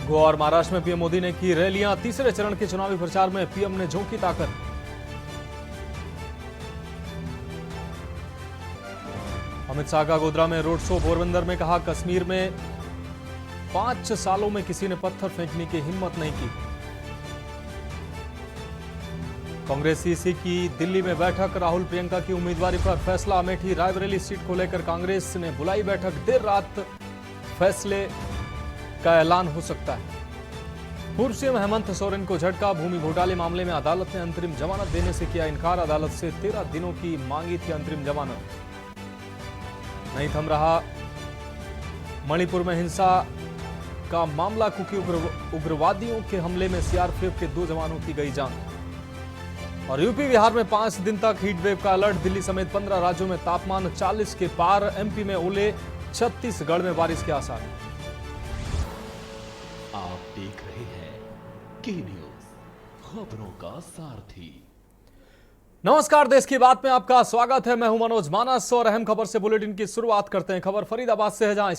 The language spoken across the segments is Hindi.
गोवा और महाराष्ट्र में पीएम मोदी ने की रैलियां। तीसरे चरण के चुनावी प्रचार में पीएम ने झोंकी ताकत। अमित शाह का गोधरा में रोड शो। पोरबंदर में कहा, कश्मीर में 5 सालों में किसी ने पत्थर फेंकने की हिम्मत नहीं की। कांग्रेस सीसी की दिल्ली में बैठक। राहुल प्रियंका की उम्मीदवारी पर फैसला। अमेठी रायबरेली सीट को लेकर कांग्रेस ने बुलाई बैठक। देर रात फैसले का ऐलान हो सकता है। पूर्व सीएम हेमंत सोरेन को झटका। भूमि घोटाले मामले में अदालत ने अंतरिम जमानत देने से किया इनकार। अदालत से 13 दिनों की मांगी थी अंतरिम जमानत। नहीं थम रहा मणिपुर में हिंसा का मामला। कुकी उग्रवादियों के हमले में सीआरपीएफ के 2 जवानों की गई जान। और यूपी बिहार में 5 दिन तक हीट वेव का अलर्ट। दिल्ली समेत 15 राज्यों में तापमान 40 के पार। एमपी में ओले। छत्तीसगढ़ में बारिश के आसार। आप देख रहे हैं के न्यूज, खबरों का सारथी। नमस्कार, देश की बात में आपका स्वागत है। मैं हूं मनोज मानस और अहम खबर से बुलेटिन की शुरुआत करते हैं। खबर फरीदाबाद से है, जहां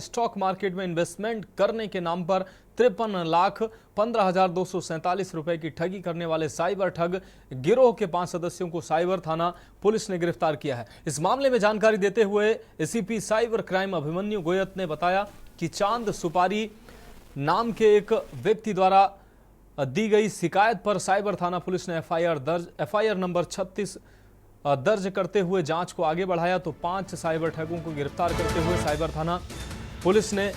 स्टॉक मार्केट में इन्वेस्टमेंट करने के नाम पर 53,15,247 रुपए की ठगी करने वाले साइबर ठग गिरोह के 5 सदस्यों को साइबर थाना पुलिस ने गिरफ्तार किया है। इस मामले में जानकारी देते हुए ACP cyber crime Abhimanyu Goyat ने बताया कि चांद सुपारी नाम के एक व्यक्ति द्वारा दी गई शिकायत पर साइबर थाना पुलिस ने एफआईआर नंबर 36 दर्ज करते हुए जांच को आगे बढ़ाया। तो 5 साइबर ठगों को गिरफ्तार करते हुए साइबर थाना पुलिस ने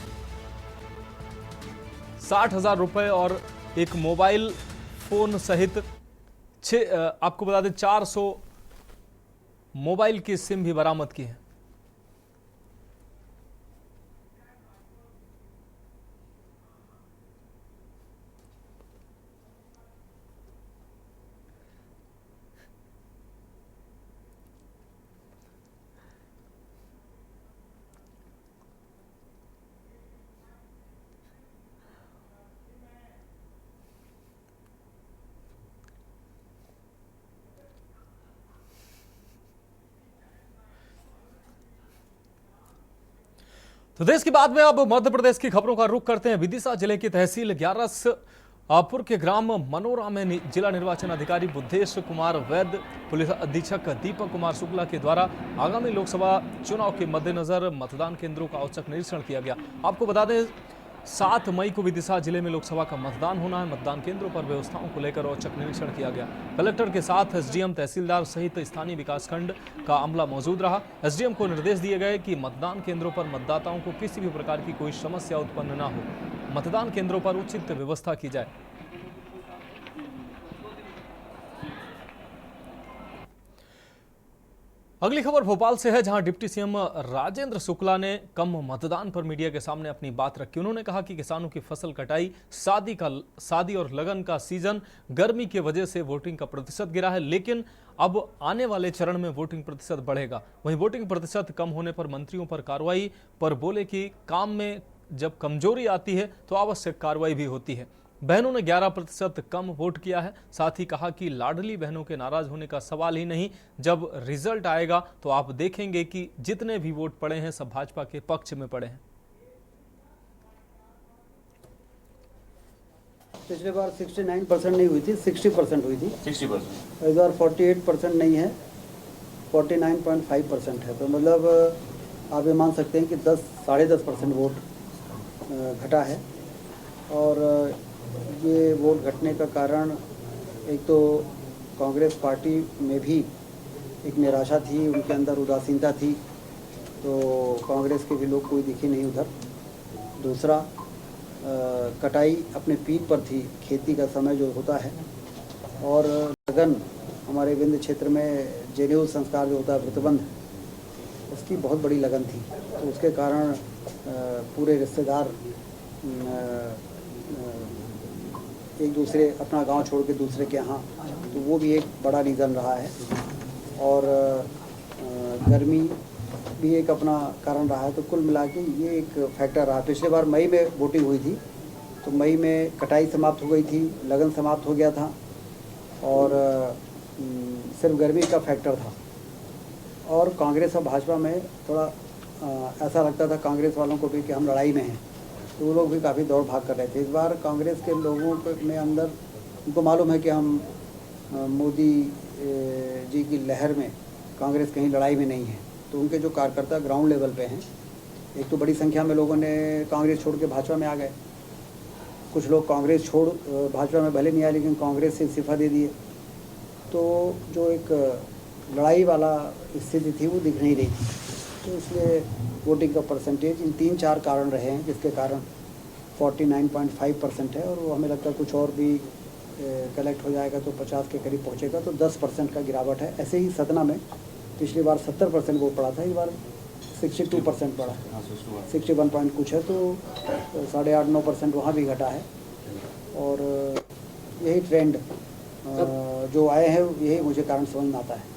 60,000 रुपए और एक मोबाइल फोन सहित आपको बता दें 400 मोबाइल की सिम भी बरामद की है। तो देश की बात में अब मध्य प्रदेश की खबरों का रुख करते हैं। विदिशा जिले की तहसील 11 के ग्राम मनोरा में जिला निर्वाचन अधिकारी बुद्धेश कुमार वैद्य, पुलिस अधीक्षक दीपक कुमार शुक्ला के द्वारा आगामी लोकसभा चुनाव के मद्देनजर मतदान केंद्रों का औचक निरीक्षण किया गया। आपको बता दें 7 मई को विदिशा जिले में लोकसभा का मतदान होना है। मतदान केंद्रों पर व्यवस्थाओं को लेकर औचक निरीक्षण किया गया। कलेक्टर के साथ एसडीएम, तहसीलदार सहित स्थानीय विकासखंड का अमला मौजूद रहा। एसडीएम को निर्देश दिए गए कि मतदान केंद्रों पर मतदाताओं को किसी भी प्रकार की कोई समस्या उत्पन्न न हो। मतदान केंद्रों पर उचित व्यवस्था की जाए। अगली खबर भोपाल से है, जहां डिप्टी सीएम राजेंद्र शुक्ला ने कम मतदान पर मीडिया के सामने अपनी बात रखी। उन्होंने कहा कि किसानों की फसल कटाई, शादी और लगन का सीजन, गर्मी की वजह से वोटिंग का प्रतिशत गिरा है, लेकिन अब आने वाले चरण में वोटिंग प्रतिशत बढ़ेगा। वहीं वोटिंग प्रतिशत कम होने पर मंत्रियों पर कार्रवाई पर बोले कि काम में जब कमजोरी आती है तो आवश्यक कार्रवाई भी होती है। बहनों ने 11% कम वोट किया है। साथ ही कहा कि लाडली बहनों के नाराज होने का सवाल ही नहीं। जब रिजल्ट आएगा तो आप देखेंगे कि जितने भी वोट पड़े हैं सब भाजपा के पक्ष में पड़े हैं। पिछले बार 69% नहीं हुई थी, 60% हुई थी। 60%। इस बार 48% नहीं है, 49.5% है। तो मतलब आप ये मान सकते हैं कि 10-10.5% वोट घटा है। और ये वोट घटने का कारण एक तो कांग्रेस पार्टी में भी एक निराशा थी, उनके अंदर उदासीनता थी, तो कांग्रेस के भी लोग कोई दिखे नहीं उधर। दूसरा, कटाई अपने पीक पर थी, खेती का समय जो होता है, और लगन हमारे विंध्य क्षेत्र में जनेऊ संस्कार जो होता है व्रतबंध, उसकी बहुत बड़ी लगन थी। तो उसके कारण पूरे रिश्तेदार एक दूसरे अपना गांव छोड़ के दूसरे के यहाँ, तो वो भी एक बड़ा रीज़न रहा है। और गर्मी भी एक अपना कारण रहा है। तो कुल मिला के ये एक फैक्टर रहा। पिछले बार मई में वोटिंग हुई थी, तो मई में कटाई समाप्त हो गई थी, लगन समाप्त हो गया था, और सिर्फ गर्मी का फैक्टर था। और कांग्रेस और भाजपा में थोड़ा ऐसा लगता था कांग्रेस वालों को भी कि हम लड़ाई में हैं, तो वो लोग भी काफ़ी दौड़ भाग कर रहे थे। इस बार कांग्रेस के लोगों में अंदर उनको मालूम है कि हम मोदी जी की लहर में कांग्रेस कहीं लड़ाई में नहीं है, तो उनके जो कार्यकर्ता ग्राउंड लेवल पे हैं, एक तो बड़ी संख्या में लोगों ने कांग्रेस छोड़ के भाजपा में आ गए, कुछ लोग कांग्रेस छोड़ भाजपा में भले नहीं आए लेकिन कांग्रेस से इस्तीफा दे दिए। तो जो एक लड़ाई वाला स्थिति थी वो दिख नहीं रही थी, तो इसलिए वोटिंग का परसेंटेज इन 3-4 कारण रहे हैं जिसके कारण 49.5% है, और वो हमें लगता है कुछ और भी कलेक्ट हो जाएगा तो 50 के करीब पहुंचेगा, तो 10% का गिरावट है। ऐसे ही सतना में पिछली बार 70% वोट पड़ा था, इस बार 62% पड़ा, 61 पॉइंट कुछ है, तो 8.5-9% वहाँ भी घटा है। और यही ट्रेंड जो आए हैं यही मुझे कारण समझ में आता है।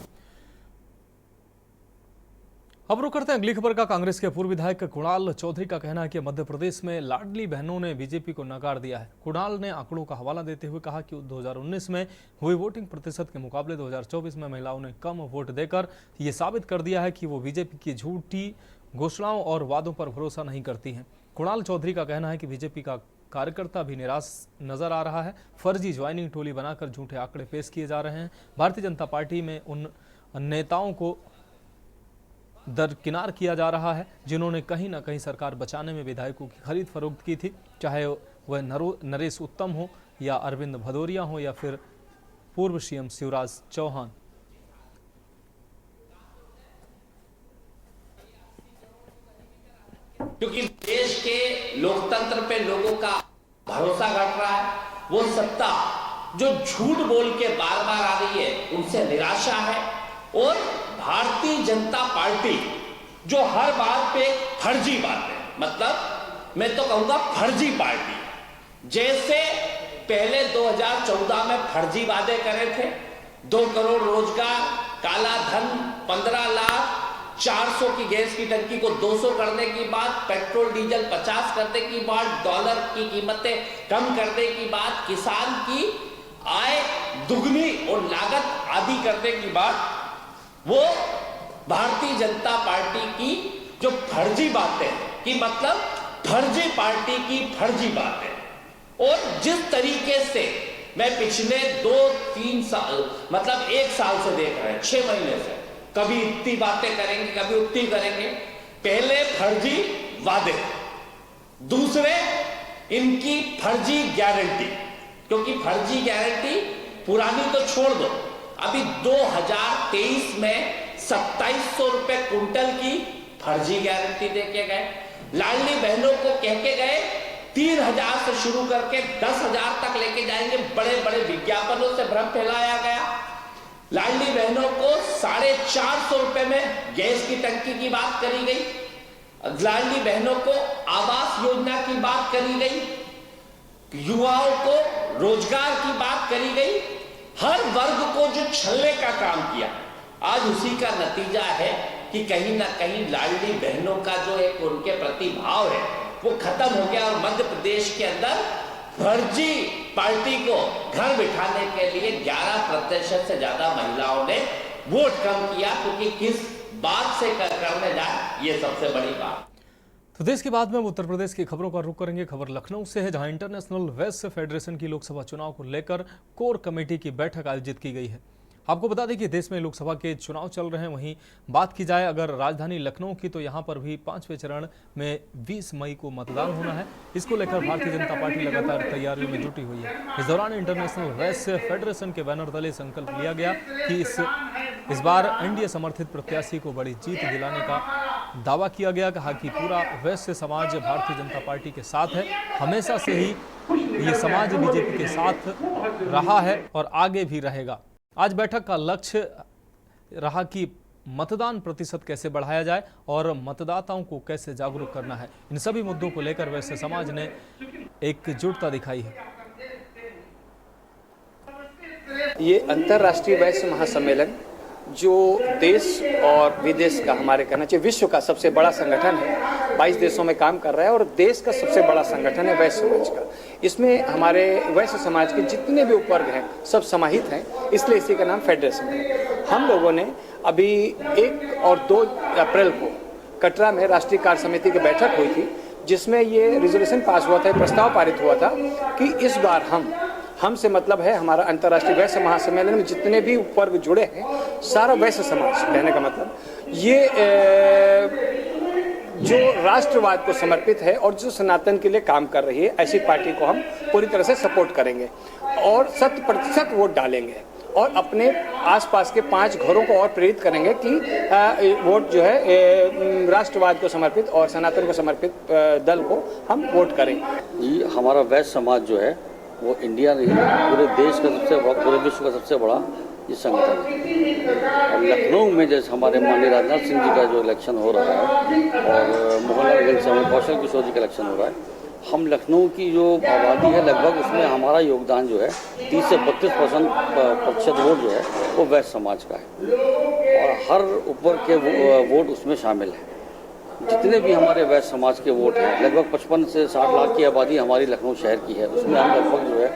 अब रुक करते हैं अगली खबर का। कांग्रेस के पूर्व विधायक कुणाल चौधरी का कहना है कि मध्य प्रदेश में लाडली बहनों ने बीजेपी को नकार दिया है। कुणाल ने आंकड़ों का हवाला देते हुए कहा कि 2019 में हुई वोटिंग प्रतिशत के मुकाबले 2024 में महिलाओं ने कम वोट देकर ये साबित कर दिया है कि वो बीजेपी की झूठी घोषणाओं और वादों पर भरोसा नहीं करती हैं। कुणाल चौधरी का कहना है कि बीजेपी का कार्यकर्ता भी निराश नजर आ रहा है। फर्जी ज्वाइनिंग टोली बनाकर झूठे आंकड़े पेश किए जा रहे हैं। भारतीय जनता पार्टी में उन नेताओं को दरकिनार किया जा रहा है जिन्होंने कहीं ना कहीं सरकार बचाने में विधायकों की खरीद फरोख्त की थी, चाहे वह नरेश उत्तम हो या अरविंद भदौरिया हो या फिर पूर्व सीएम शिवराज चौहान। क्योंकि देश के लोकतंत्र पे लोगों का भरोसा घट रहा है, वो सत्ता जो झूठ बोल के बार बार आ रही है उनसे निराशा है, और भारतीय जनता पार्टी जो हर बात पे फर्जी बात है, मतलब मैं तो कहूंगा फर्जी पार्टी। जैसे पहले 2014 में फर्जी वादे करे थे, 2 करोड़ रोजगार, काला धन, 15 लाख, 400 की गैस की टंकी को 200 करने की बात, पेट्रोल डीजल 50 करने की बात, डॉलर की कीमतें कम करने की बात, किसान की आय दुगनी और लागत आदि करने की बात, वो भारतीय जनता पार्टी की जो फर्जी बातें कि मतलब फर्जी पार्टी की फर्जी बातें। और जिस तरीके से मैं पिछले 2-3 साल मतलब 1 साल से देख रहे हैं, 6 महीने से, कभी इतनी बातें करेंगे कभी उतनी करेंगे। पहले फर्जी वादे, दूसरे इनकी फर्जी गारंटी, क्योंकि फर्जी गारंटी पुरानी तो छोड़ दो, अभी 2023 में 2700 रुपए कुंटल की फर्जी गारंटी देके गए। लाडली बहनों को कह के गए 3000 से शुरू करके 10,000 तक लेके जाएंगे, बड़े बड़े विज्ञापनों से भ्रम फैलाया गया। लाडली बहनों को 450 रुपए में गैस की टंकी की बात करी गई, लाडली बहनों को आवास योजना की बात करी गई, युवाओं को रोजगार की बात करी गई, हर वर्ग को जो छलने का काम किया, आज उसी का नतीजा है कि कहीं ना कहीं लाडली बहनों का जो एक उनके प्रति भाव है वो खत्म हो गया। और मध्य प्रदेश के अंदर फर्जी पार्टी को घर बिठाने के लिए 11% से ज्यादा महिलाओं ने वोट कम किया, क्योंकि किस बात से करने जाए ये सबसे बड़ी बात। तो देश के बाद में उत्तर प्रदेश की खबरों का रुख करेंगे। खबर लखनऊ से है, जहां इंटरनेशनल वेस्ट फेडरेशन की लोकसभा चुनाव को लेकर कोर कमेटी की बैठक आयोजित की गई है। आपको बता दें कि देश में लोकसभा के चुनाव चल रहे हैं। वहीं बात की जाए अगर राजधानी लखनऊ की, तो यहां पर भी 5वें चरण में 20 मई को मतदान होना है। इसको लेकर भारतीय जनता पार्टी लगातार तैयारियों में जुटी हुई है। इस दौरान इंटरनेशनल वेस्ट फेडरेशन के बैनर तले संकल्प लिया गया कि इस बार एनडीए समर्थित प्रत्याशी को बड़ी जीत दिलाने का दावा किया गया। कहा कि पूरा वैश्य समाज भारतीय जनता पार्टी के साथ है, हमेशा से ही ये समाज बीजेपी के साथ रहा है और आगे भी रहेगा। आज बैठक का लक्ष्य रहा कि मतदान प्रतिशत कैसे बढ़ाया जाए और मतदाताओं को कैसे जागरूक करना है। इन सभी मुद्दों को लेकर वैश्य समाज ने एकजुटता दिखाई है। ये अंतर्राष्ट्रीय वैश्य महासम्मेलन जो देश और विदेश का, हमारे कहना चाहिए विश्व का सबसे बड़ा संगठन है, 22 देशों में काम कर रहा है और देश का सबसे बड़ा संगठन है वैश्य समाज का। इसमें हमारे वैश्य समाज के जितने भी उपवर्ग हैं सब समाहित हैं, इसलिए इसी का नाम फेडरेशन है। हम लोगों ने अभी 1 और 2 अप्रैल को कटरा में राष्ट्रीय कार्य समिति की बैठक हुई थी, जिसमें ये रिजोल्यूशन पास हुआ था, प्रस्ताव पारित हुआ था कि इस बार हम से मतलब है हमारा अंतर्राष्ट्रीय वैश्य महासम्मेलन में जितने भी पर्व जुड़े हैं, सारा वैश्य समाज, कहने का मतलब ये जो राष्ट्रवाद को समर्पित है और जो सनातन के लिए काम कर रही है, ऐसी पार्टी को हम पूरी तरह से सपोर्ट करेंगे और 100% वोट डालेंगे और अपने आसपास के 5 घरों को और प्रेरित करेंगे कि वोट जो है राष्ट्रवाद को समर्पित और सनातन को समर्पित दल को हम वोट करें। ये हमारा वैश्य समाज जो है वो इंडिया नहीं, पूरे देश का सबसे बड़ा, पूरे विश्व का सबसे बड़ा ये संगठन है। और लखनऊ में जैसे हमारे माननीय राजनाथ सिंह जी का जो इलेक्शन हो रहा है और मोहनलाल से हमें कौशल किशोर जी का इलेक्शन हो रहा है, हम लखनऊ की जो आबादी है लगभग उसमें हमारा योगदान जो है 30 से 32% वोट जो है वो वैश्य समाज का है और हर ऊपर के वोट उसमें शामिल है। जितने भी हमारे वैश्य समाज के वोट हैं, लगभग 55 से 60 लाख की आबादी हमारी लखनऊ शहर की है, उसमें हम लगभग जो है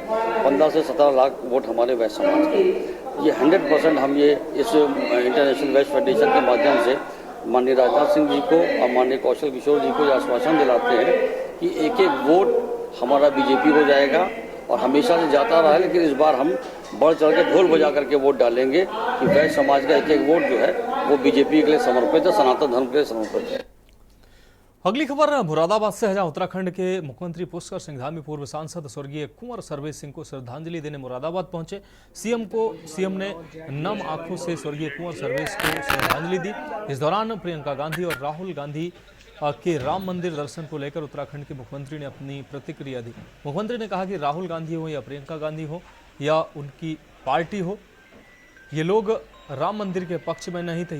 15 से 17 लाख वोट हमारे वैश्य समाज के। ये 100% हम ये इस इंटरनेशनल वैश्य फेडरेशन के माध्यम से माननीय राजनाथ सिंह जी को और माननीय कौशल किशोर जी को ये आश्वासन दिलाते हैं कि एक एक वोट हमारा बीजेपी हो जाएगा और हमेशा से जाता रहा है, लेकिन इस बार हम बढ़ चढ़ के ढोल बजा करके वोट डालेंगे कि वैश्य समाज का एक एक वोट जो है वो बीजेपी के लिए समर्पित है, सनातन धर्म के लिए समर्पित है। अगली खबर मुरादाबाद से है, जहां उत्तराखंड के मुख्यमंत्री पुष्कर सिंह धामी पूर्व सांसद स्वर्गीय कुंवर सर्वेश सिंह को श्रद्धांजलि देने मुरादाबाद पहुंचे। सीएम ने नम आंखों से स्वर्गीय कुंवर सर्वेश को श्रद्धांजलि दी। इस दौरान प्रियंका गांधी और राहुल गांधी के राम मंदिर दर्शन को लेकर उत्तराखंड के मुख्यमंत्री ने अपनी प्रतिक्रिया दी। मुख्यमंत्री ने कहा कि राहुल गांधी हो या प्रियंका गांधी हो या उनकी पार्टी हो, ये लोग राम मंदिर के पक्ष में नहीं थे,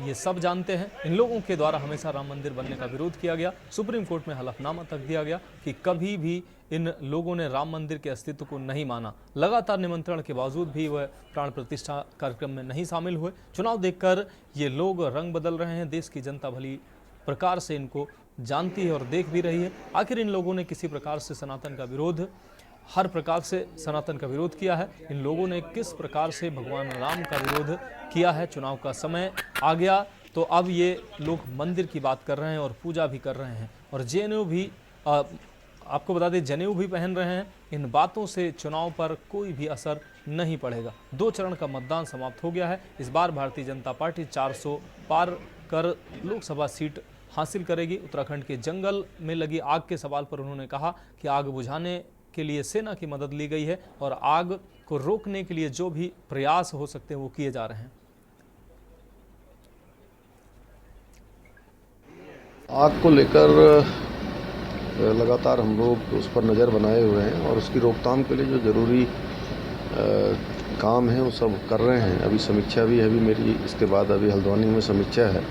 ये सब जानते हैं। इन लोगों के द्वारा हमेशा राम मंदिर बनने का विरोध किया गया। सुप्रीम कोर्ट में हलफनामा तक दिया गया कि कभी भी इन लोगों ने राम मंदिर के अस्तित्व को नहीं माना। लगातार निमंत्रण के बावजूद भी वह प्राण प्रतिष्ठा कार्यक्रम में नहीं शामिल हुए। चुनाव देखकर ये लोग रंग बदल रहे हैं। देश की जनता भली प्रकार से इनको जानती है और देख भी रही है। आखिर इन लोगों ने किसी प्रकार से सनातन का विरोध, हर प्रकार से सनातन का विरोध किया है। इन लोगों ने किस प्रकार से भगवान राम का विरोध किया है। चुनाव का समय आ गया तो अब ये लोग मंदिर की बात कर रहे हैं और पूजा भी कर रहे हैं और जनेऊ भी, आपको बता दें, जनेऊ भी पहन रहे हैं। इन बातों से चुनाव पर कोई भी असर नहीं पड़ेगा। 2 चरण का मतदान समाप्त हो गया है। इस बार भारतीय जनता पार्टी 400 पार कर लोकसभा सीट हासिल करेगी। उत्तराखंड के जंगल में लगी आग के सवाल पर उन्होंने कहा कि आग बुझाने के लिए सेना की मदद ली गई है और आग को रोकने के लिए जो भी प्रयास हो सकते हैं वो किए जा रहे हैं। आग को लेकर लगातार हम लोग उस पर नज़र बनाए हुए हैं और उसकी रोकथाम के लिए जो ज़रूरी काम है वो सब कर रहे हैं। अभी समीक्षा भी है, अभी मेरी इसके बाद अभी हल्द्वानी में समीक्षा है।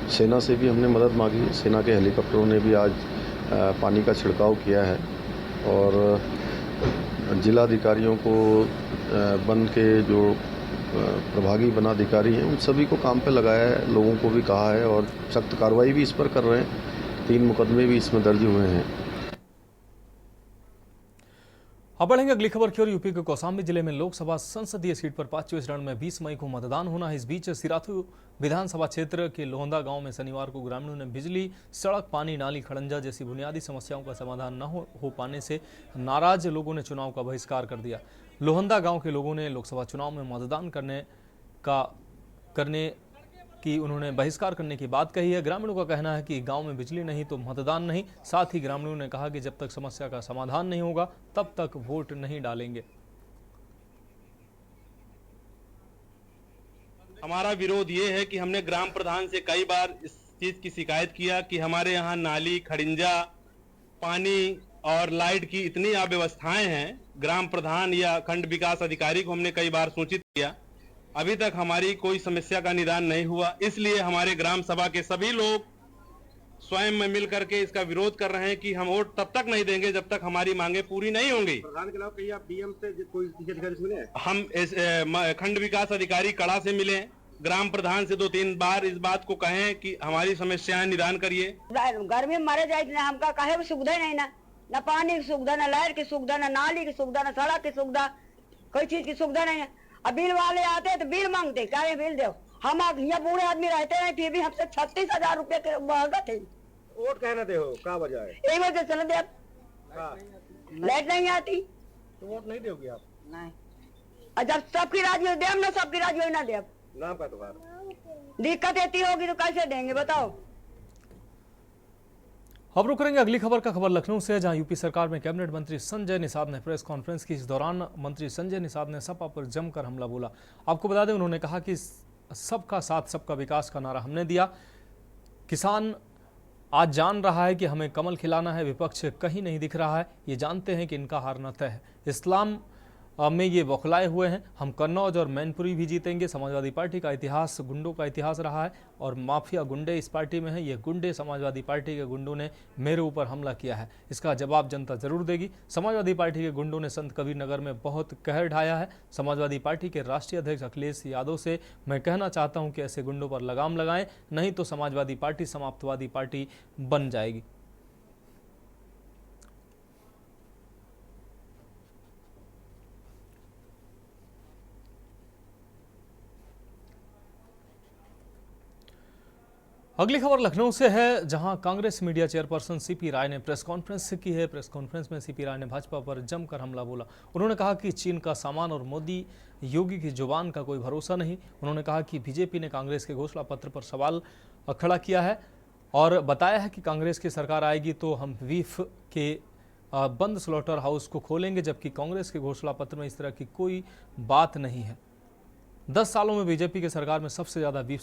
सेना से भी हमने मदद मांगी। सेना के हेलीकॉप्टरों ने भी आज पानी का छिड़काव किया है और जिलाधिकारियों को वन के जो प्रभागी वनाधिकारी हैं उन सभी को काम पे लगाया है, लोगों को भी कहा है और सख्त कार्रवाई भी इस पर कर रहे हैं। 3 मुकदमे भी इसमें दर्ज हुए हैं। अब बढ़ेंगे अगली खबर की ओर। यूपी के कौशाम्बी जिले में लोकसभा संसदीय सीट पर 5वें चरण में 20 मई को मतदान होना है। इस बीच सिराथू विधानसभा क्षेत्र के लोहंदा गांव में शनिवार को ग्रामीणों ने बिजली, सड़क, पानी, नाली, खड़ंजा जैसी बुनियादी समस्याओं का समाधान न हो पाने से नाराज लोगों ने चुनाव का बहिष्कार कर दिया। लोहंदा गांव के लोगों ने लोकसभा चुनाव में मतदान करने की उन्होंने बहिष्कार करने की बात कही है। ग्रामीणों का कहना है कि गांव में बिजली नहीं तो मतदान नहीं। साथ ही ग्रामीणों ने कहा कि जब तक समस्या का समाधान नहीं होगा तब तक वोट नहीं डालेंगे। हमारा विरोध ये है कि हमने ग्राम प्रधान से कई बार इस चीज की शिकायत किया कि हमारे यहाँ नाली, खड़िंजा, पानी और लाइट की इतनी अव्यवस्थाएं हैं। ग्राम प्रधान या खंड विकास अधिकारी को हमने कई बार सूचित किया, अभी तक हमारी कोई समस्या का निदान नहीं हुआ। इसलिए हमारे ग्राम सभा के सभी लोग स्वयं में मिल करके इसका विरोध कर रहे हैं कि हम वोट तब तक नहीं देंगे जब तक हमारी मांगे पूरी नहीं होंगी। प्रधान के अलावा कहीं आप डीएम से कोई अधिकारी मिले? हम खंड विकास अधिकारी कड़ा से मिले, ग्राम प्रधान से 2-3 बार इस बात को कहें कि हमारी समस्याएं निदान करिए। गर्मी में मरे जाए हमका कहे सुविधा नहीं, न पानी की सुविधा, न लाइट की सुविधा, न नाली की सुविधा, न सड़क की सुविधा, कोई चीज की सुविधा नहीं है। अब बिल वाले आते हैं तो बिल मांगते, क्या बिल दो। हम यहाँ बूढ़े आदमी रहते हैं फिर भी हमसे 36,000 रुपए के महंगा थे। वोट कहना दे हो का वजह है? यही वजह चल दे अब हाँ, लाइट नहीं आती तो वोट नहीं दोगे आप? नहीं। और जब सबकी राजी हो दे हम ना, सबकी राजी हो ना दे। अब नाम का तुम्हारा दिक्कत इतनी होगी तो कैसे देंगे बताओ। अब रुक करेंगे अगली खबर का। खबर लखनऊ से है, जहां यूपी सरकार में कैबिनेट मंत्री संजय निषाद ने प्रेस कॉन्फ्रेंस की। इस दौरान मंत्री संजय निषाद ने सपा पर जमकर हमला बोला। आपको बता दें, उन्होंने कहा कि सबका साथ सबका विकास का नारा हमने दिया। किसान आज जान रहा है कि हमें कमल खिलाना है, विपक्ष कहीं नहीं दिख रहा है। ये जानते हैं कि इनका हारना तय है। इस्लाम में ये बौखलाए हुए हैं। हम कन्नौज और मैनपुरी भी जीतेंगे। समाजवादी पार्टी का इतिहास गुंडों का इतिहास रहा है और माफिया गुंडे इस पार्टी में हैं। ये गुंडे, समाजवादी पार्टी के गुंडों ने मेरे ऊपर हमला किया है, इसका जवाब जनता जरूर देगी। समाजवादी पार्टी के गुंडों ने संत कबीर नगर में बहुत कहर ढाया है। समाजवादी पार्टी के राष्ट्रीय अध्यक्ष अखिलेश यादव से मैं कहना चाहता हूं कि ऐसे गुंडों पर लगाम लगाएं, नहीं तो समाजवादी पार्टी समाप्तवादी पार्टी बन जाएगी। अगली खबर लखनऊ से है, जहां कांग्रेस मीडिया चेयरपर्सन सीपी राय ने प्रेस कॉन्फ्रेंस की है। प्रेस कॉन्फ्रेंस में सीपी राय ने भाजपा पर जमकर हमला बोला। उन्होंने कहा कि चीन का सामान और मोदी योगी की जुबान का कोई भरोसा नहीं। उन्होंने कहा कि बीजेपी ने कांग्रेस के घोषणा पत्र पर सवाल खड़ा किया है और बताया है कि कांग्रेस की सरकार आएगी तो हम बीफ के बंद स्लॉटर हाउस को खोलेंगे, जबकि कांग्रेस के घोषणा पत्र में इस तरह की कोई बात नहीं है। 10 सालों में बीजेपी की सरकार में सबसे ज्यादा बीफ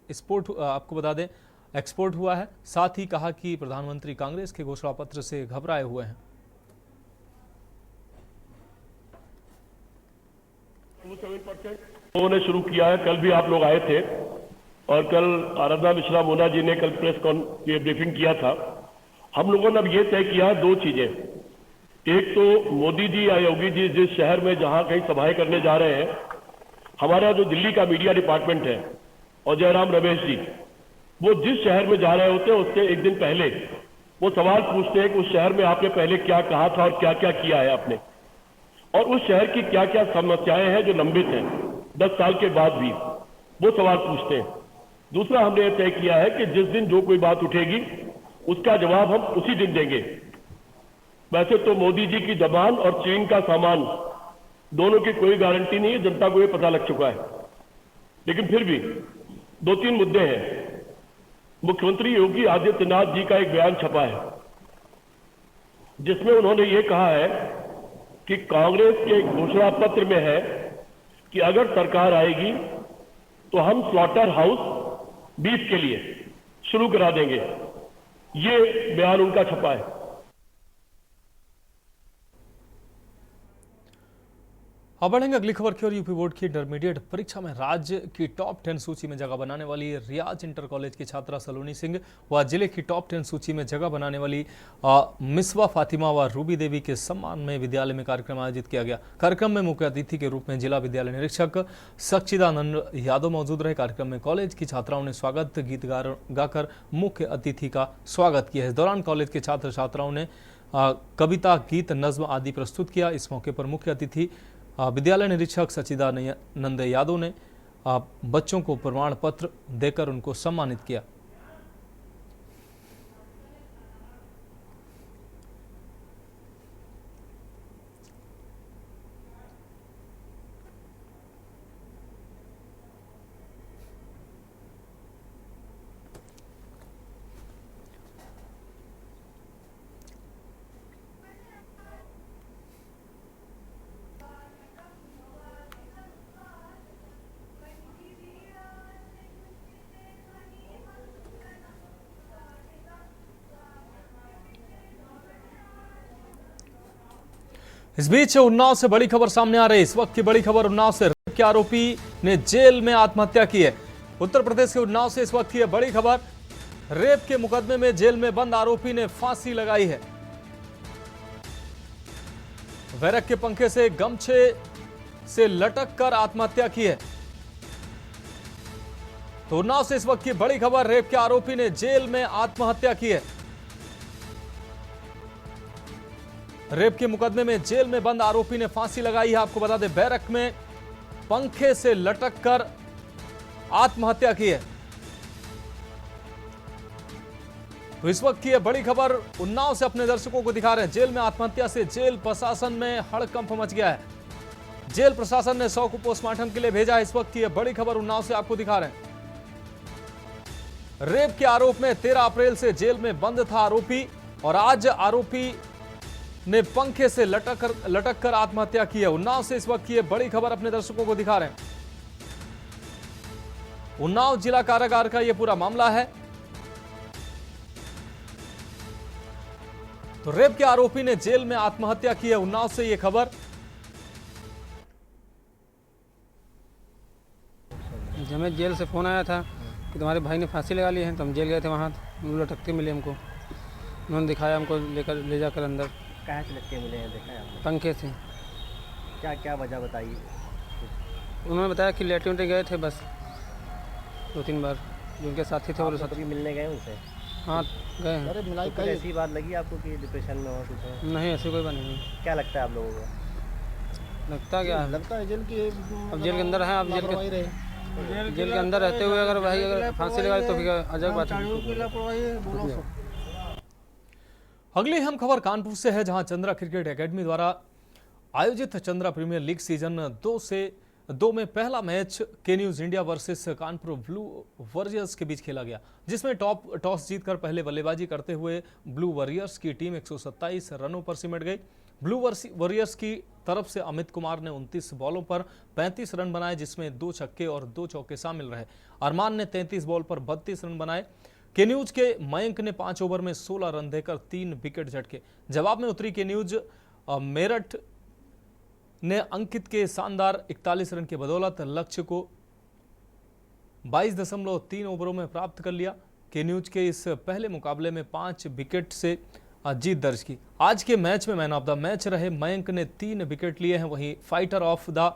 एक्सपोर्ट, आपको बता दें, एक्सपोर्ट हुआ है। साथ ही कहा कि प्रधानमंत्री कांग्रेस के घोषणा पत्र से घबराए हुए हैं। उन्होंने शुरू किया है। कल भी आप लोग आए थे और कल आराधना मिश्रा मोना जी ने कल प्रेस ये ब्रीफिंग किया था। हम लोगों ने अब ये तय किया है 2 चीजें। एक तो मोदी जी या योगी जी जिस शहर में जहां कहीं सभाएं करने जा रहे हैं, हमारा जो दिल्ली का मीडिया डिपार्टमेंट है और जयराम रमेश जी, वो जिस शहर में जा रहे होते हैं उसके एक दिन पहले वो सवाल पूछते हैं कि उस शहर में आपने पहले क्या कहा था और क्या क्या किया है आपने, और उस शहर की क्या क्या समस्याएं हैं जो लंबित हैं 10 साल के बाद भी, वो सवाल पूछते हैं। दूसरा हमने ये तय किया है कि जिस दिन जो कोई बात उठेगी उसका जवाब हम उसी दिन देंगे। वैसे तो मोदी जी की जबान और चीन का सामान दोनों की कोई गारंटी नहीं है, जनता को ये पता लग चुका है। लेकिन फिर भी 2-3 मुद्दे हैं। मुख्यमंत्री योगी आदित्यनाथ जी का एक बयान छपा है जिसमें उन्होंने ये कहा है कि कांग्रेस के घोषणा पत्र में है कि अगर सरकार आएगी तो हम स्लॉटर हाउस बीफ के लिए शुरू करा देंगे। ये बयान उनका छपा है। अब बढ़ेंगे अगली खबर की ओर। यूपी बोर्ड की इंटरमीडिएट परीक्षा में राज्य की टॉप 10 सूची में जगह बनाने वाली रियाज इंटर कॉलेज की छात्रा सलोनी सिंह व जिले की टॉप 10 सूची में जगह बनाने वाली मिसवा फातिमा व रूबी देवी के सम्मान में विद्यालय में कार्यक्रम आयोजित किया गया। कार्यक्रम में मुख्य अतिथि के रूप में जिला विद्यालय निरीक्षक सच्चिदानंद यादव मौजूद रहे। कार्यक्रम में कॉलेज की छात्राओं ने स्वागत गीत गाकर मुख्य अतिथि का स्वागत किया। इस दौरान कॉलेज के छात्र छात्राओं ने कविता, गीत, नज्म आदि प्रस्तुत किया। इस मौके पर मुख्य अतिथि विद्यालय निरीक्षक सच्चिदानंद यादव ने बच्चों को प्रमाण पत्र देकर उनको सम्मानित किया। इस बीच उन्नाव से बड़ी खबर सामने आ रही है। इस वक्त की बड़ी खबर उन्नाव से, रेप के आरोपी ने जेल में आत्महत्या की है। उत्तर प्रदेश के उन्नाव से इस वक्त की बड़ी खबर, रेप के मुकदमे में जेल में बंद आरोपी ने फांसी लगाई है। बैरक के पंखे से गमछे से लटक कर आत्महत्या की है। तो उन्नाव से इस वक्त की बड़ी खबर, रेप के आरोपी ने जेल में आत्महत्या की है। रेप के मुकदमे में जेल में बंद आरोपी ने फांसी लगाई है। आपको बता दें, बैरक में पंखे से लटक कर आत्महत्या की है। तो इस वक्त की यह बड़ी खबर उन्नाव से अपने दर्शकों को दिखा रहे हैं। जेल में आत्महत्या से जेल प्रशासन में हड़कंप मच गया है। जेल प्रशासन ने 100 को पोस्टमार्टम के लिए भेजा है। इस वक्त की यह बड़ी खबर उन्नाव से आपको दिखा रहे हैं। रेप के आरोप में 13 अप्रैल से जेल में बंद था आरोपी और आज आरोपी ने पंखे से लटक कर आत्महत्या की है। उन्नाव से इस वक्त की यह बड़ी खबर अपने दर्शकों को दिखा रहे हैं। उन्नाव जिला कारागार का यह पूरा मामला है। तो रेप के आरोपी ने जेल में आत्महत्या की है। उन्नाव से यह खबर। हमें जेल से फ़ोन आया था कि तुम्हारे भाई ने फांसी लगा ली है, तो हम जेल गए थे। वहाँ लटकते मिले हमको, उन्होंने दिखाया हमको, ले जाकर अंदर। कहाँ से लटके मिले हैं, देखा है आपने? पंखे से। क्या क्या वजह बताइए? उन्होंने बताया कि लेटरिन गए थे बस 2-3 बार, जो उनके साथी थे वो कभी मिलने गए उनसे? हाँ गए हैं। अरे मिलाई तो ऐसी बात लगी आपको कि डिप्रेशन में हो कुछ है? नहीं, ऐसी कोई बात नहीं। क्या लगता है आप लोगों को? लगता क्या है? लगता है जेल की, अब जेल के अंदर है, अब जेल के अंदर रहते हुए अगर भाई अगर फांसी लगाए तो फिर अजब बात है। अगली हम खबर कानपुर से है, जहां चंद्रा क्रिकेट एकेडमी द्वारा आयोजित चंद्रा प्रीमियर लीग सीजन 2 में पहला मैच के news India versus Kanpur blue warriors के बीच खेला गया, जिसमें टॉस जीतकर पहले बल्लेबाजी करते हुए ब्लू वॉरियर्स की टीम 127 रनों पर सिमट गई। ब्लू वॉरियर्स की तरफ से अमित कुमार ने 29 बॉलों पर 35 रन बनाए, जिसमें 2 छक्के और 2 चौके शामिल रहे। अरमान ने 33 बॉल पर 32 रन बनाए। के न्यूज के मयंक ने 5 ओवर में 16 रन देकर 3 विकेट झटके। जवाब में उतरी के न्यूज मेरठ ने अंकित के शानदार 41 रन के बदौलत लक्ष्य को 22.3 ओवरों में प्राप्त कर लिया। के न्यूज के इस पहले मुकाबले में 5 विकेट से जीत दर्ज की। आज के मैच में मैन ऑफ द मैच रहे मयंक ने 3 विकेट लिए हैं। वहीं फाइटर ऑफ द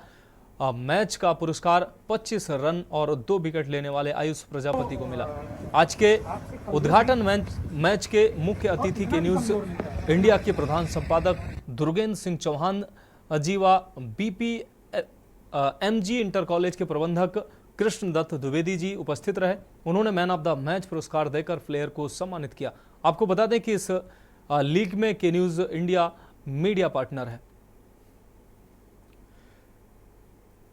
मैच का पुरस्कार 25 रन और 2 विकेट लेने वाले आयुष प्रजापति को मिला। आज के उद्घाटन मैच के मुख्य अतिथि के न्यूज इंडिया के प्रधान संपादक दुर्गेंद्र सिंह चौहान जीवा, बीपी एमजी इंटर कॉलेज के प्रबंधक कृष्णदत्त द्विवेदी जी उपस्थित रहे। उन्होंने मैन ऑफ द मैच पुरस्कार देकर प्लेयर को सम्मानित किया। आपको बता दें कि इस लीग में के न्यूज इंडिया मीडिया पार्टनर है।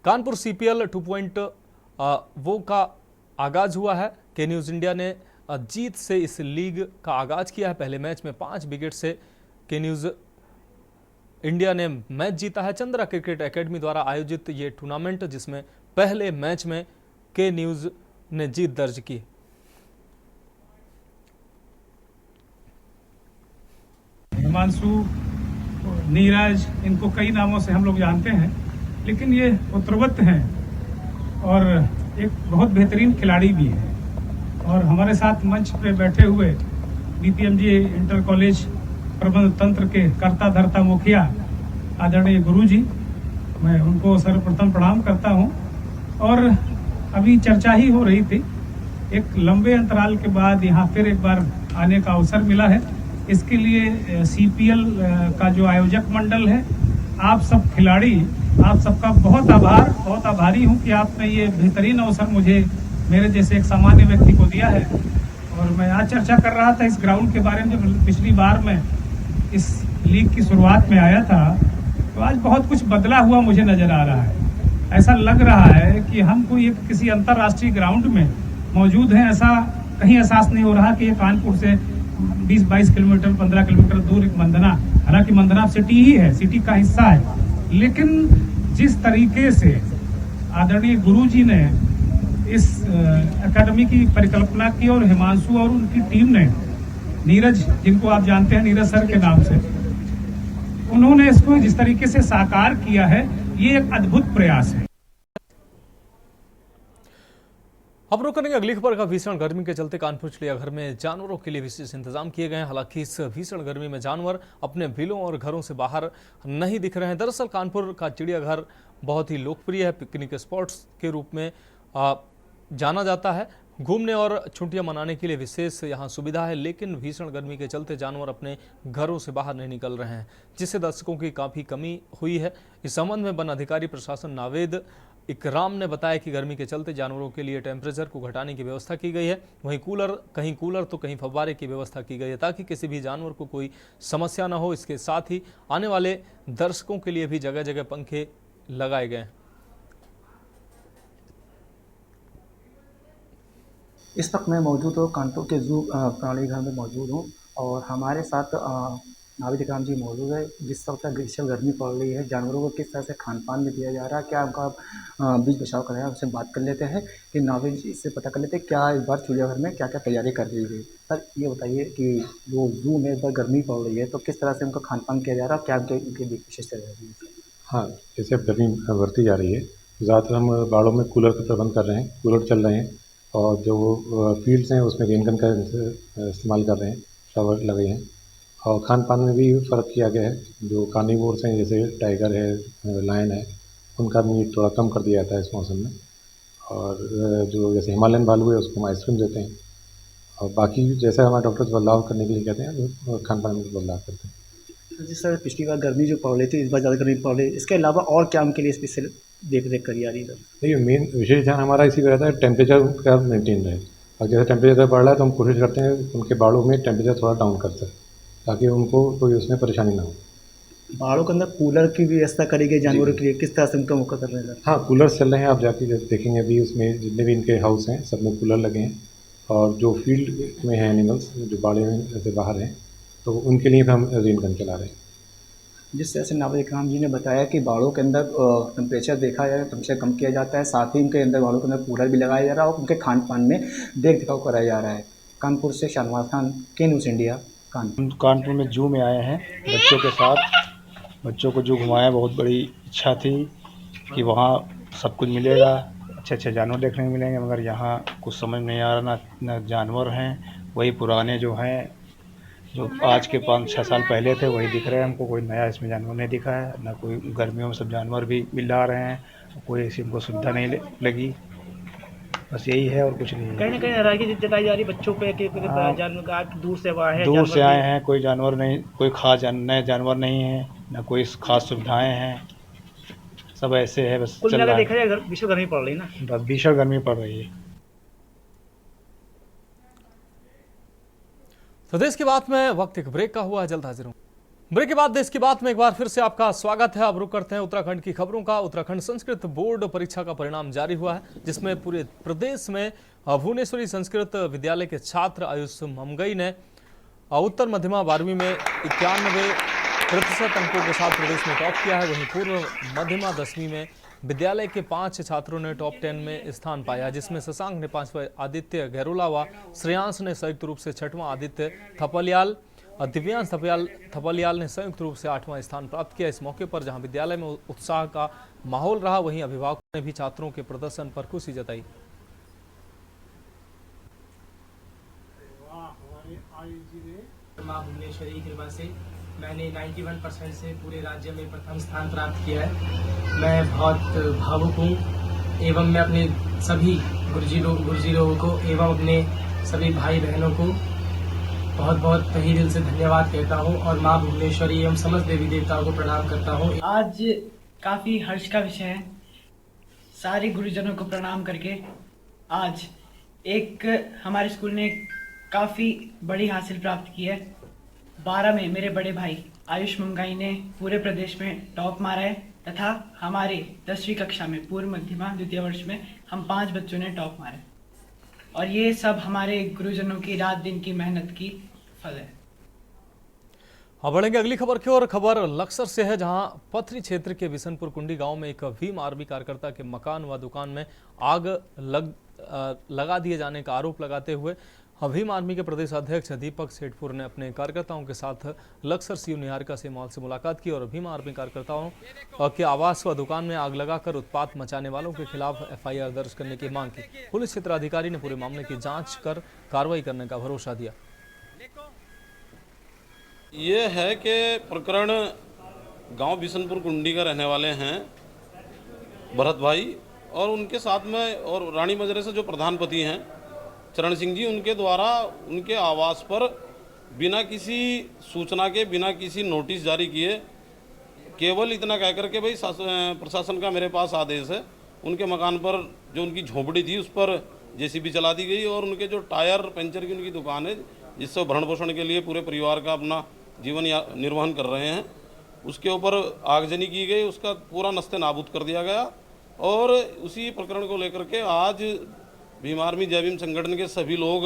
कानपुर सीपीएल 2.0 का आगाज हुआ है। के न्यूज इंडिया ने जीत से इस लीग का आगाज किया है। पहले मैच में 5 विकेट से के न्यूज इंडिया ने मैच जीता है। चंद्रा क्रिकेट एकेडमी द्वारा आयोजित ये टूर्नामेंट, जिसमें पहले मैच में के न्यूज ने जीत दर्ज की। हिमांशु, नीरज, इनको कई नामों से हम लोग जानते हैं, लेकिन ये उत्तरवत हैं और एक बहुत बेहतरीन खिलाड़ी भी है। और हमारे साथ मंच पे बैठे हुए बीपीएमजी इंटर कॉलेज प्रबंध तंत्र के कर्ता धर्ता मुखिया आदरणीय गुरुजी, मैं उनको सर्वप्रथम प्रणाम करता हूं। और अभी चर्चा ही हो रही थी, एक लंबे अंतराल के बाद यहाँ फिर एक बार आने का अवसर मिला है। इसके लिए सीपीएल का जो आयोजक मंडल है, आप सब खिलाड़ी, आप सबका बहुत आभारी हूँ कि आपने ये बेहतरीन अवसर मुझे, मेरे जैसे एक सामान्य व्यक्ति को दिया है। और मैं आज चर्चा कर रहा था इस ग्राउंड के बारे में, जब पिछली बार मैं इस लीग की शुरुआत में आया था, तो आज बहुत कुछ बदला हुआ मुझे नजर आ रहा है। ऐसा लग रहा है कि हम कोई किसी अंतर्राष्ट्रीय ग्राउंड में मौजूद हैं। ऐसा कहीं एहसास नहीं हो रहा कि ये कानपुर से 20-22 किलोमीटर 15 किलोमीटर दूर एक मंदना, हालांकि मंदना सिटी ही है, सिटी का हिस्सा है, लेकिन जिस तरीके से आदरणीय गुरुजी ने इस एकेडमी की परिकल्पना की और हिमांशु और उनकी टीम ने, नीरज जिनको आप जानते हैं नीरज सर के नाम से, उन्होंने इसको जिस तरीके से साकार किया है, ये एक अद्भुत प्रयास है। अब रुक करेंगे अगली खबर का। भीषण गर्मी के चलते कानपुर चिड़ियाघर में जानवरों के लिए विशेष इंतजाम किए गए हैं। हालांकि इस भीषण गर्मी में जानवर अपने बिलों और घरों से बाहर नहीं दिख रहे हैं। दरअसल कानपुर का चिड़ियाघर बहुत ही लोकप्रिय है, पिकनिक स्पॉट्स के रूप में जाना जाता है। घूमने और छुट्टियां मनाने के लिए विशेष यहाँ सुविधा है, लेकिन भीषण गर्मी के चलते जानवर अपने घरों से बाहर नहीं निकल रहे हैं, जिससे दर्शकों की काफ़ी कमी हुई है। इस संबंध में वन अधिकारी प्रशासन नावेद इकराम ने बताया कि गर्मी के चलते जानवरों के लिए टेम्परेचर को घटाने की व्यवस्था की गई है। वहीं कहीं कूलर तो कहीं फव्वारे की व्यवस्था की गई है ताकि किसी भी जानवर को कोई समस्या न हो। इसके साथ ही आने वाले दर्शकों के लिए भी जगह जगह पंखे लगाए गए हैं। इस वक्त मैं मौजूद हूँ कानपुर के जू प्राणी घर में मौजूद हूँ और हमारे साथ नाविद इकराम जी मौजूद है। जिस वक्त ग्रीष्म गर्मी पड़ रही है, जानवरों को किस तरह से खान पान में दिया जा रहा है, क्या उनका बीच बचाव कर रहा है, उससे बात कर लेते हैं कि नाविद जी से पता कर लेते हैं क्या इस बार चिड़ियाघर में क्या क्या तैयारी कर रही है। सर ये बताइए कि जो जू में इस बार गर्मी पड़ रही है तो किस तरह से उनका खान पान किया जा रहा है, क्या उनकी विशेष रह रही है? हाँ, जैसे अब गर्मी बढ़ती जा रही है, ज़्यादातर हम बाड़ों में कूलर का प्रबंध कर रहे हैं, कूलर चल रहे हैं और जो फील्ड्स हैं उसमें रेन गन का इस्तेमाल कर रहे हैं, शावर लगे हैं। और खान पान में भी फ़र्क किया गया है। जो कार्निवोर्स हैं जैसे टाइगर है, लायन है, उनका मीट थोड़ा कम कर दिया जाता है इस मौसम में। और जो जैसे हिमालयन भालू है उसको हम आइसक्रीम देते हैं। और बाकी जैसे हमारे डॉक्टर्स बदलाव करने के लिए कहते हैं, वो खान पान में बदलाव करते हैं। जिस तरह पिछली बार गर्मी जो पड़ रही थी, इस बार ज़्यादा गर्मी पड़ रही है, इसके अलावा और क्या उनके लिए स्पेशल देख रेख करी जा रही है? देखिए, मेन विशेष ध्यान हमारा इसी पर रहता है टेम्परेचर का मेंटेन रहे। और जैसे टेम्परेचर बढ़ रहा है तो हम कोशिश करते हैं उनके बाड़ों में टेम्परेचर थोड़ा डाउन कर सकें ताकि उनको कोई उसमें परेशानी ना हो। बाड़ों के अंदर कूलर की व्यवस्था करी गई जानवरों के लिए, किस तरह से उनका मौका कर रहे हैं? हाँ, कूलर चल रहे हैं, आप जाके देखेंगे अभी उसमें जितने भी इनके हाउस हैं सब में कूलर लगे हैं। और जो फील्ड में हैं एनिमल्स जो बाड़े में जैसे बाहर हैं तो उनके लिए भी हम रेन गन चला रहे हैं। जिस तरह से नाविद इकराम जी ने बताया कि बाड़ों के अंदर टेम्परेचर देखा जाए, टेम्परेचर कम किया जाता है, साथ ही उनके अंदर बाड़ों के अंदर कूलर भी लगाया जा रहा है और उनके खान पान में देख दिखाव कराया जा रहा है। कानपुर से शाहनवाज खान, के न्यूज़ इंडिया, कानपुर में जू में आए हैं बच्चों के साथ। बच्चों को जू घुमाया, बहुत बड़ी इच्छा थी कि वहाँ सब कुछ मिलेगा, अच्छे अच्छे जानवर देखने को मिलेंगे, मगर यहाँ कुछ समझ नहीं आ रहा। ना जानवर हैं, वही पुराने जो हैं जो आज के 5-6 साल पहले थे वही दिख रहे हैं हमको। कोई नया इसमें जानवर नहीं दिखा है, ना कोई गर्मियों में सब जानवर भी मिल आ रहे हैं, कोई ऐसी हमको सुविधा नहीं लगी। बस यही है और कुछ नहीं है। कहीं ना कहीं नाराजगी जताई जा रही है बच्चों पे कि जानवर का दूर से आए हैं, दूर से आए हैं, कोई जानवर नहीं, कोई खास नए जानवर नहीं है, ना कोई खास सुविधाएं हैं, सब ऐसे है बस चल रहा है। देखा जाए भीषण गर्मी पड़ रही है ना, बस भीषण गर्मी पड़ रही है। तो देश की बात में वक्त एक ब्रेक का हुआ है, जल्द हाजिर हूं। ब्रेक के बाद देश की बात में एक बार फिर से आपका स्वागत है। अब रुक करते हैं उत्तराखंड की खबरों का। उत्तराखंड संस्कृत बोर्ड परीक्षा का परिणाम जारी हुआ है, जिसमें पूरे प्रदेश में भुवनेश्वरी संस्कृत विद्यालय के छात्र आयुष ममगई ने उत्तर मध्यमा 12वीं में 91% अंकों के साथ प्रदेश में टॉप किया है। वहीं पूर्व मध्यमा 10वीं में विद्यालय के 5 छात्रों ने टॉप 10 में स्थान पाया, जिसमें शशांक ने 5वां, आदित्य गैरोला व श्रेयांश ने संयुक्त रूप से 6वां, आदित्य थपलियाल और दिव्यांश थपलियाल ने संयुक्त रूप से 8वां स्थान प्राप्त किया। इस मौके पर जहां विद्यालय में उत्साह का माहौल रहा, वहीं अभिभावकों ने भी छात्रों के प्रदर्शन पर खुशी जताई। मां भुवनेश्वरी की कृपा से मैंने 91% से पूरे राज्य में प्रथम स्थान प्राप्त किया है। मैं बहुत भावुक हूँ एवं मैं अपने सभी गुरुजी लोगों को एवं अपने सभी भाई बहनों को बहुत बहुत तहे दिल से धन्यवाद कहता हूँ और माँ भुवनेश्वरी एवं समस्त देवी देवताओं को प्रणाम करता हूँ। आज काफ़ी हर्ष का विषय है। सारे गुरुजनों को प्रणाम करके आज एक हमारे स्कूल ने काफ़ी बड़ी हासिल प्राप्त की है। 12 में मेरे बड़े भाई आयुष ममगई ने पूरे प्रदेश में टॉप मारा है तथा हमारे 10वीं कक्षा में पूर्व मध्यमा द्वितीय वर्ष में हम 5 बच्चों ने टॉप मारा है और ये सब हमारे गुरुजनों की रात दिन की मेहनत की फल है। अब बढ़ेंगे अगली खबर की ओर। खबर लक्सर से है, जहां पथरी क्षेत्र के बिशनपुर कुंडी गांव में एक भीम आर्मी कार्यकर्ता के मकान व दुकान में आग लगा दिए जाने का आरोप लगाते हुए भीम आर्मी के प्रदेश अध्यक्ष दीपक सेठपुर ने अपने कार्यकर्ताओं के साथ लक्सर सीयू निहारिका से मॉल से मुलाकात की और भीम आर्मी कार्यकर्ताओं के आवास व दुकान में आग लगाकर उत्पात मचाने वालों के खिलाफ FIR दर्ज करने की मांग की। पुलिस क्षेत्राधिकारी ने पूरे मामले की जांच कर कार्रवाई करने का भरोसा दिया। ये है कि प्रकरण गांव बिशनपुर कुंडी का रहने वाले हैं भरत भाई और उनके साथ में और रानी मजरे से जो प्रधानपति हैं चरण सिंह जी, उनके द्वारा उनके आवास पर बिना किसी सूचना के, बिना किसी नोटिस जारी किए, केवल इतना कह कर के भाई प्रशासन का मेरे पास आदेश है, उनके मकान पर जो उनकी झोंपड़ी थी उस पर जेसीबी चला दी गई और उनके जो टायर पंचर की उनकी दुकान है जिससे भरण पोषण के लिए पूरे परिवार का अपना जीवन निर्वहन कर रहे हैं, उसके ऊपर आगजनी की गई, उसका पूरा नस्ते नाबूद कर दिया गया। और उसी प्रकरण को लेकर के आज भीम आर्मी जय भीम संगठन के सभी लोग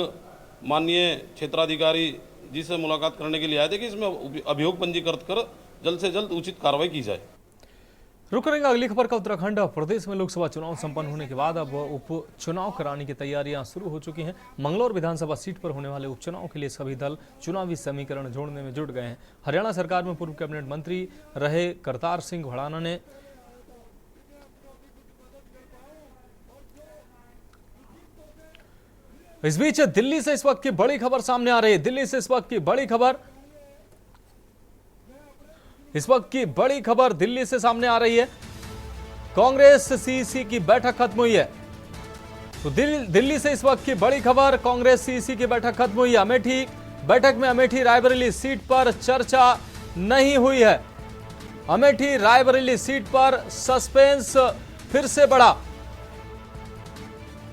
माननीय क्षेत्राधिकारी जी से मुलाकात करने के लिए आए थे कि इसमें अभियोग पंजीकृत कर जल्द से जल्द उचित कार्रवाई की जाए। रुक करेंगे अगली खबर का। उत्तराखंड प्रदेश में लोकसभा चुनाव संपन्न होने के बाद अब उपचुनाव कराने की तैयारियां शुरू हो चुकी हैं। मंगलौर विधानसभा सीट पर होने वाले उपचुनाव के लिए सभी दल चुनावी समीकरण जोड़ने में जुट गए हैं। हरियाणा सरकार में पूर्व कैबिनेट मंत्री रहे करतार सिंह भड़ाना ने इस बीच दिल्ली से इस वक्त की बड़ी खबर सामने आ रही है। दिल्ली से इस वक्त की बड़ी खबर दिल्ली से सामने आ रही है। कांग्रेस सीईसी की बैठक खत्म हुई है। तो दिल्ली से इस वक्त की बड़ी खबर, कांग्रेस सीईसी की बैठक खत्म हुई है। अमेठी बैठक में अमेठी रायबरेली सीट पर चर्चा नहीं हुई है। अमेठी रायबरेली सीट पर सस्पेंस फिर से बढ़ा।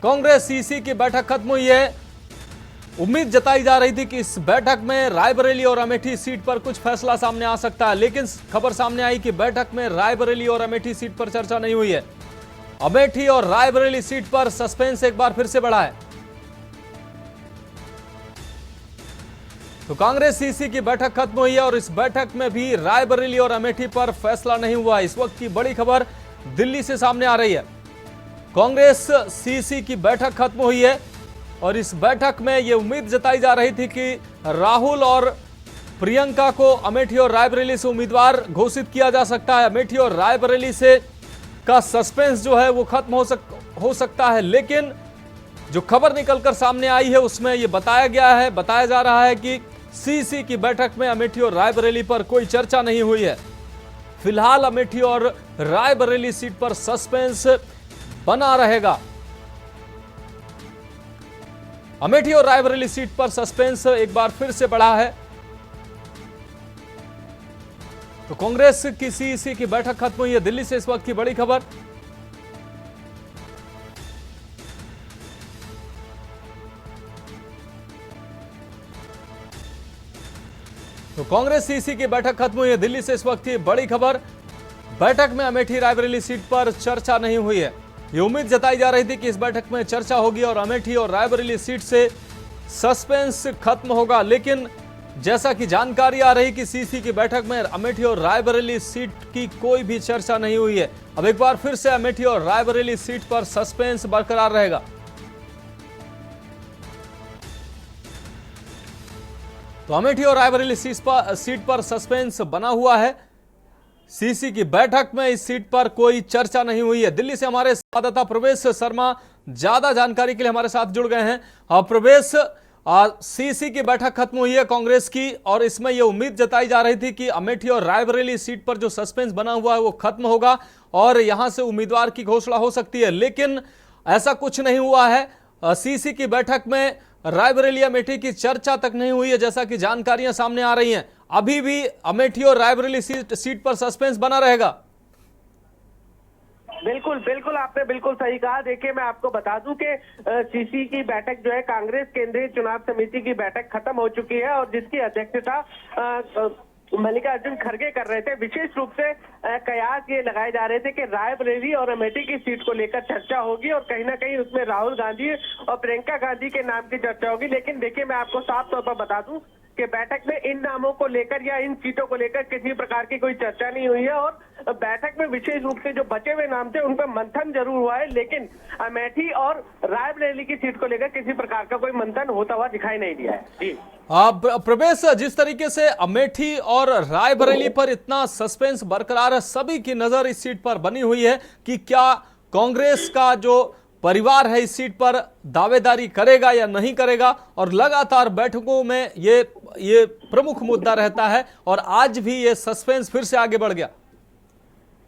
कांग्रेस सीईसी की बैठक खत्म हुई है। उम्मीद जताई जा रही थी कि इस बैठक में रायबरेली और अमेठी सीट पर कुछ फैसला सामने आ सकता है, लेकिन खबर सामने आई कि बैठक में रायबरेली और अमेठी सीट पर चर्चा नहीं हुई है। अमेठी और रायबरेली सीट पर सस्पेंस एक बार फिर से बढ़ा है। तो कांग्रेस सीईसी की बैठक खत्म हुई है और इस बैठक में भी रायबरेली और अमेठी पर फैसला नहीं हुआ। इस वक्त की बड़ी खबर दिल्ली से सामने आ रही है। कांग्रेस सीईसी की बैठक खत्म हुई है और इस बैठक में यह उम्मीद जताई जा रही थी कि राहुल और प्रियंका को अमेठी और रायबरेली से उम्मीदवार घोषित किया जा सकता है। अमेठी और रायबरेली से का सस्पेंस जो है वो खत्म हो सकता है, लेकिन जो खबर निकलकर सामने आई है उसमें यह बताया जा रहा है कि सीईसी की बैठक में अमेठी और रायबरेली पर कोई चर्चा नहीं हुई है। फिलहाल अमेठी और रायबरेली सीट पर सस्पेंस बना रहेगा। अमेठी और रायबरेली सीट पर सस्पेंस एक बार फिर से बढ़ा है। तो कांग्रेस की सीईसी की बैठक खत्म हुई है। दिल्ली से इस वक्त की बड़ी खबर। तो कांग्रेस सीईसी की बैठक खत्म हुई है। दिल्ली से इस वक्त की बड़ी खबर। बैठक में अमेठी रायबरेली सीट पर चर्चा नहीं हुई है। ये उम्मीद जताई जा रही थी कि इस बैठक में चर्चा होगी और अमेठी और रायबरेली सीट से सस्पेंस खत्म होगा, लेकिन जैसा कि जानकारी आ रही कि सीईसी की बैठक में अमेठी और रायबरेली सीट की कोई भी चर्चा नहीं हुई है। अब एक बार फिर से अमेठी और रायबरेली सीट पर सस्पेंस बरकरार रहेगा। तो अमेठी और रायबरेली सीट पर सस्पेंस बना हुआ है। सीईसी की बैठक में इस सीट पर कोई चर्चा नहीं हुई है। दिल्ली से हमारे संवाददाता प्रवेश शर्मा ज्यादा जानकारी के लिए हमारे साथ जुड़ गए हैं। प्रवेश, सीईसी की बैठक खत्म हुई है कांग्रेस की और इसमें यह उम्मीद जताई जा रही थी कि अमेठी और रायबरेली सीट पर जो सस्पेंस बना हुआ है वो खत्म होगा और यहां से उम्मीदवार की घोषणा हो सकती है, लेकिन ऐसा कुछ नहीं हुआ है। सीईसी की बैठक में रायबरेली अमेठी की चर्चा तक नहीं हुई है, जैसा कि जानकारियां सामने आ रही हैं। अभी भी अमेठी और रायबरेली सीट पर सस्पेंस बना रहेगा। बिल्कुल आपने बिल्कुल सही कहा। देखिए, मैं आपको बता दूं कि सीईसी की बैठक जो है कांग्रेस केंद्रीय चुनाव समिति की बैठक खत्म हो चुकी है और जिसकी अध्यक्षता मल्लिकार्जुन खड़गे कर रहे थे। विशेष रूप से कयास ये लगाए जा रहे थे कि रायबरेली और अमेठी की सीट को लेकर चर्चा होगी और कहीं ना कहीं उसमें राहुल गांधी और प्रियंका गांधी के नाम की चर्चा होगी। लेकिन देखिए, मैं आपको साफ तौर पर बता दूं कि बैठक में इन नामों को लेकर या इन सीटों को लेकर किसी प्रकार की कोई चर्चा नहीं हुई है और बैठक में विशेष रूप से जो बचे हुए नाम थे उन पर मंथन जरूर हुआ है, लेकिन अमेठी और रायबरेली की सीट को लेकर किसी प्रकार का कोई मंथन होता हुआ दिखाई नहीं दिया है। जी प्रवेश, जिस तरीके से अमेठी और रायबरेली पर इतना सस्पेंस बरकरार है, सभी की नजर इस सीट पर बनी हुई है कि क्या कांग्रेस का जो परिवार है इस सीट पर दावेदारी करेगा या नहीं करेगा, और लगातार बैठकों में ये प्रमुख मुद्दा रहता है और आज भी ये सस्पेंस फिर से आगे बढ़ गया।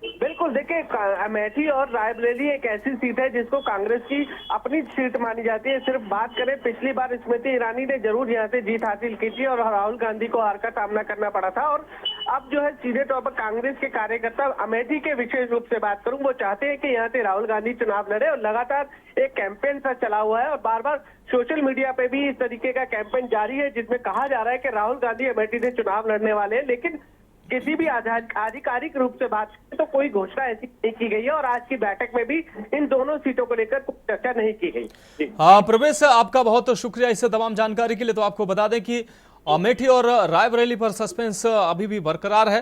बिल्कुल, देखिए, अमेठी और रायबरेली एक ऐसी सीट है जिसको कांग्रेस की अपनी सीट मानी जाती है। सिर्फ बात करें, पिछली बार स्मृति ईरानी ने जरूर यहाँ से जीत हासिल की थी और राहुल गांधी को हार का सामना करना पड़ा था और अब जो है सीधे तौर पर कांग्रेस के कार्यकर्ता अमेठी के विशेष रूप से बात करूं, वो चाहते हैं कि यहाँ से राहुल गांधी चुनाव लड़े और लगातार एक कैंपेन सा चला हुआ है और बार बार सोशल मीडिया पे भी इस तरीके का कैंपेन जारी है जिसमें कहा जा रहा है कि राहुल गांधी अमेठी से चुनाव लड़ने वाले हैं, लेकिन किसी भी आधिकारिक रूप से बात करें तो कोई घोषणा ऐसी नहीं की गई है और आज की बैठक में भी इन दोनों सीटों को लेकर कोई चर्चा नहीं की गई। हाँ प्रवेश, आपका बहुत शुक्रिया इस तमाम जानकारी के लिए। तो आपको बता दें कि अमेठी और रायबरेली पर सस्पेंस अभी भी बरकरार है।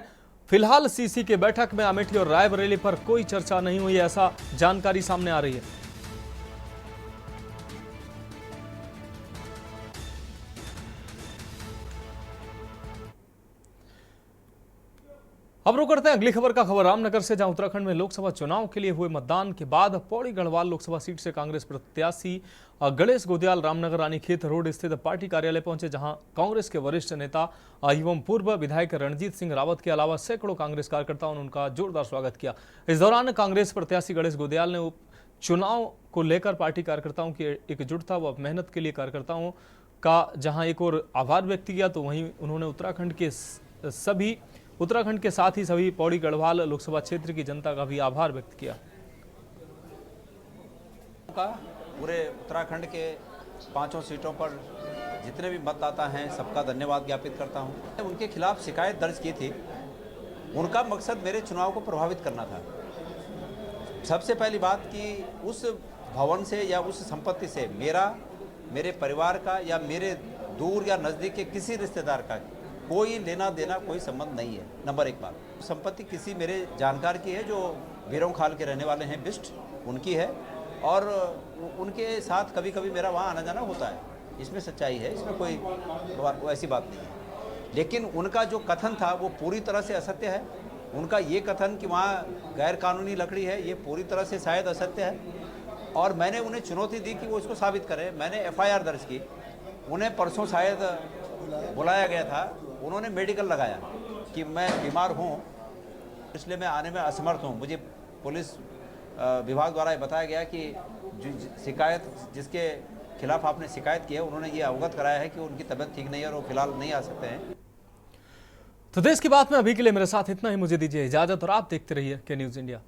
फिलहाल सीसी के बैठक में अमेठी और रायबरेली पर कोई चर्चा नहीं हुई, ऐसा जानकारी सामने आ रही है। अब रुक करते हैं अगली खबर का। खबर रामनगर से, जहां उत्तराखंड में लोकसभा चुनाव के लिए हुए मतदान के बाद पौड़ी गढ़वाल लोकसभा सीट से कांग्रेस प्रत्याशी गणेश गोदयाल रामनगर रानीखेत रोड स्थित पार्टी कार्यालय पहुंचे, जहां कांग्रेस के वरिष्ठ नेता एवं पूर्व विधायक रणजीत सिंह रावत के अलावा सैकड़ों कांग्रेस कार्यकर्ताओं ने उनका जोरदार स्वागत किया। इस दौरान कांग्रेस प्रत्याशी गणेश गोदयाल ने चुनाव को लेकर पार्टी कार्यकर्ताओं की एकजुटता व मेहनत के लिए कार्यकर्ताओं का जहां एक और आभार व्यक्त किया, तो वहीं उन्होंने उत्तराखंड के साथ ही सभी पौड़ी गढ़वाल लोकसभा क्षेत्र की जनता का भी आभार व्यक्त किया। पूरे उत्तराखंड के 5 सीटों पर जितने भी मतदाता हैं सबका धन्यवाद ज्ञापित करता हूं। उनके खिलाफ शिकायत दर्ज की थी, उनका मकसद मेरे चुनाव को प्रभावित करना था। सबसे पहली बात कि उस भवन से या उस संपत्ति से मेरे परिवार का या मेरे दूर या नज़दीक के किसी रिश्तेदार का कोई लेना देना, कोई संबंध नहीं है। नंबर 1 बात, संपत्ति किसी मेरे जानकार की है जो वीरों खाल के रहने वाले हैं, बिस्ट उनकी है और उनके साथ कभी कभी मेरा वहाँ आना जाना होता है। इसमें सच्चाई है, इसमें कोई ऐसी बात नहीं है। लेकिन उनका जो कथन था वो पूरी तरह से असत्य है। उनका ये कथन कि वहाँ गैर कानूनी लकड़ी है, ये पूरी तरह से शायद असत्य है और मैंने उन्हें चुनौती दी कि वो इसको साबित करें। मैंने FIR दर्ज की, उन्हें परसों शायद बुलाया गया था, उन्होंने मेडिकल लगाया कि मैं बीमार हूँ इसलिए मैं आने में असमर्थ हूँ। मुझे पुलिस विभाग द्वारा बताया गया कि शिकायत जिसके खिलाफ आपने शिकायत की है उन्होंने ये अवगत कराया है कि उनकी तबीयत ठीक नहीं है और वो फिलहाल नहीं आ सकते हैं। तो देश की बात में अभी के लिए मेरे साथ इतना ही, मुझे दीजिए इजाजत और आप देखते रहिए के न्यूज़ इंडिया।